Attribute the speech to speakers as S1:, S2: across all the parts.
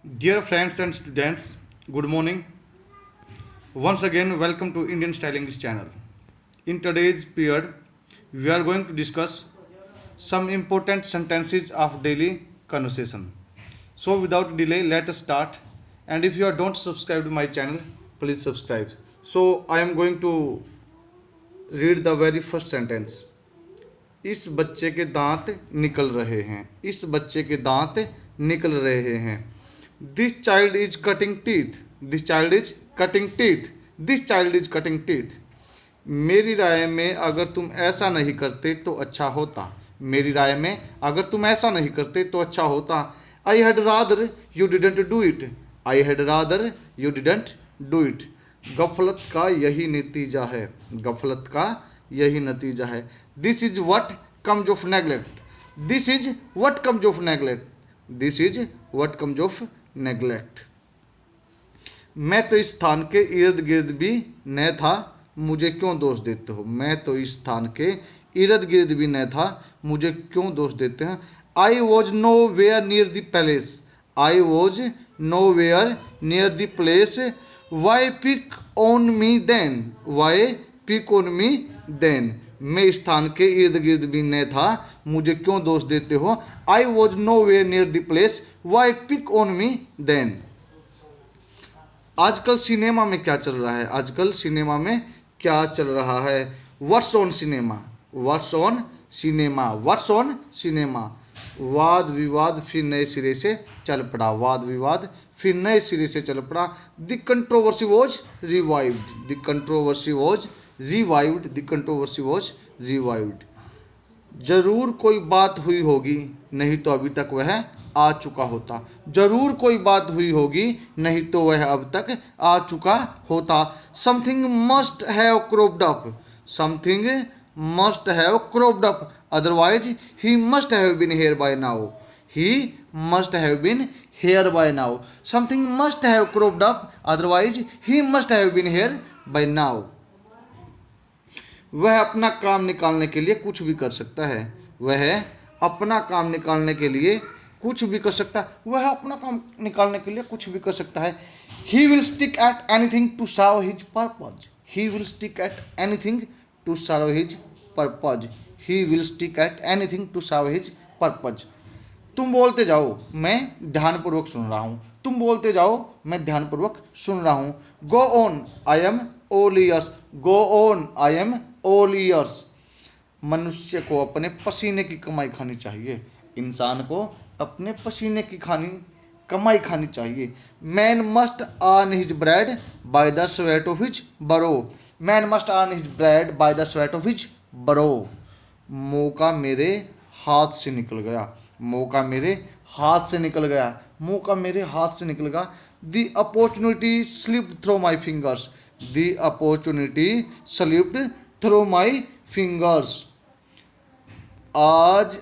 S1: Dear friends and students, good morning. Once again, welcome to Indian Style English channel. In today's period, we are going to discuss some important sentences of daily conversation. So, without delay, let us start. And if you are don't subscribe to my channel, please subscribe. So, I am going to read the very first sentence. इस बच्चे के दांत निकल रहे हैं. इस बच्चे के दांत निकल रहे हैं. This child is cutting teeth. This child is cutting teeth. This child is cutting teeth. मेरी राय में अगर तुम ऐसा नहीं करते तो अच्छा होता. मेरी राय में अगर तुम ऐसा नहीं करते तो अच्छा होता. I had rather you didn't do it. I had rather you didn't do it. गफलत का यही नतीजा है. गफलत का यही नतीजा है. This is what comes of neglect. This is what comes of neglect. This is what comes of neglect. मैं तो इस स्थान के इर्द गिर्द भी न था, मुझे क्यों दोष देते हो. मैं तो इस स्थान के इर्द गिर्द भी न था, मुझे क्यों दोष देते हैं. I was nowhere near the palace. I was nowhere near the place. Why pick on me then. Why pick on me then. मैं इस स्थान के इर्द गिर्द भी न था, मुझे क्यों दोष देते हो. I was nowhere near the place. Why pick on me then. आजकल सिनेमा में क्या चल रहा है. आजकल सिनेमा में क्या चल रहा है. What's on cinema. What's on cinema. What's on cinema. वाद विवाद फिर नए सिरे से चल पड़ा. वाद विवाद फिर नए सिरे से चल पड़ा. The controversy was revived. The controversy was revived. The controversy was revived. जरूर कोई बात हुई होगी, नहीं तो अभी तक वह आ चुका होता. जरूर कोई बात हुई होगी, नहीं तो वह अब तक आ चुका होता. Something must have cropped up. Something must have cropped up, otherwise he must have been here by now. He must have been here by now. Something must have cropped up, otherwise he must have been here by now. वह अपना काम निकालने के लिए कुछ भी कर सकता है. वह अपना काम निकालने के लिए कुछ भी कर सकता है. वह अपना काम निकालने के लिए कुछ भी कर सकता है. He will stick at anything to serve his purpose. He will stick at anything to serve his purpose. He will stick at anything to serve his purpose. तुम बोलते जाओ, मैं ध्यानपूर्वक सुन रहा हूँ. तुम बोलते जाओ, मैं ध्यानपूर्वक सुन रहा हूँ. Go on, I am all years. Go on, I am all years. मनुष्य को अपने पसीने की कमाई खानी चाहिए. इंसान को अपने पसीने की कमाई खानी चाहिए. Man must earn his bread by the sweat of his brow. Man must earn his bread by the sweat of his brow. मौका मेरे हाथ से निकल गया. मौका मेरे हाथ से निकल गया. मौका मेरे हाथ से निकल गया. The opportunity slipped through my fingers. The opportunity slipped through my fingers. आज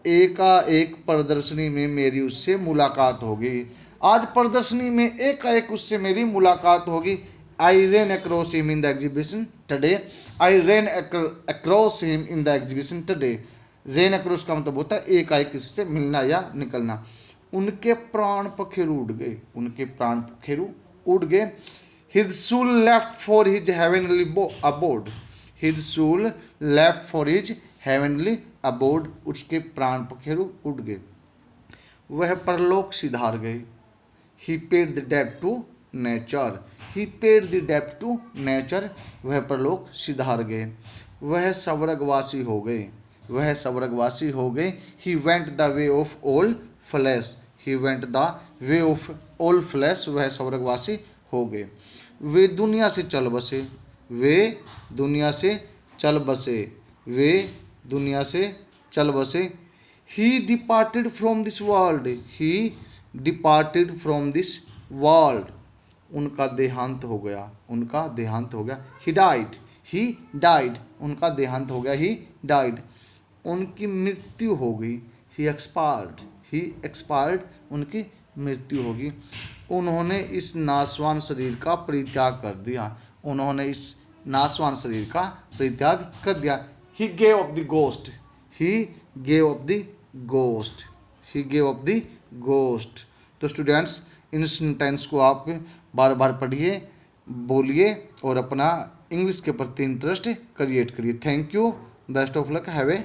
S1: एकाएक प्रदर्शनी में मेरी उससे मुलाकात होगी. आज प्रदर्शनी में एकाएक उससे मेरी मुलाकात होगी. I ran across him in the exhibition today. I ran across him in the exhibition today. Ran across का मतलब होता है एकाएक किसी से मिलना या निकलना. उनके प्राण पखेरु उड़ गए. उनके प्राण पखेरु उड़ गए. His soul left for his heavenly abode. His soul left for his heavenly abode. उसके प्राण पखेरु उड़ गए. वह परलोक सिधार गए. He paid the debt to nature. He paid the debt to nature. वह परलोक सिधार गए. वह स्वर्गवासी हो गए. वह स्वर्गवासी हो गए. He went the way of all flesh. He went the way of all flesh. वह स्वर्गवासी हो गए. वे दुनिया से चल बसे. वे दुनिया से चल बसे. वे दुनिया से चल बसे. He departed from this world. He departed from this world. उनका देहांत हो गया. उनका देहांत हो गया. He died. He died. उनका देहांत हो गया. He died. उनकी मृत्यु हो गई. He expired. He expired. उनकी मृत्यु होगी. उन्होंने इस नाशवान शरीर का परित्याग कर दिया. उन्होंने इस नाशवान शरीर का परित्याग कर दिया. He gave up the ghost. He gave up the ghost. He gave up the ghost. तो स्टूडेंट्स, इन सेंटेंस को आप बार बार पढ़िए, बोलिए और अपना इंग्लिश के प्रति इंटरेस्ट क्रिएट करिए। Thank you, best of luck, have a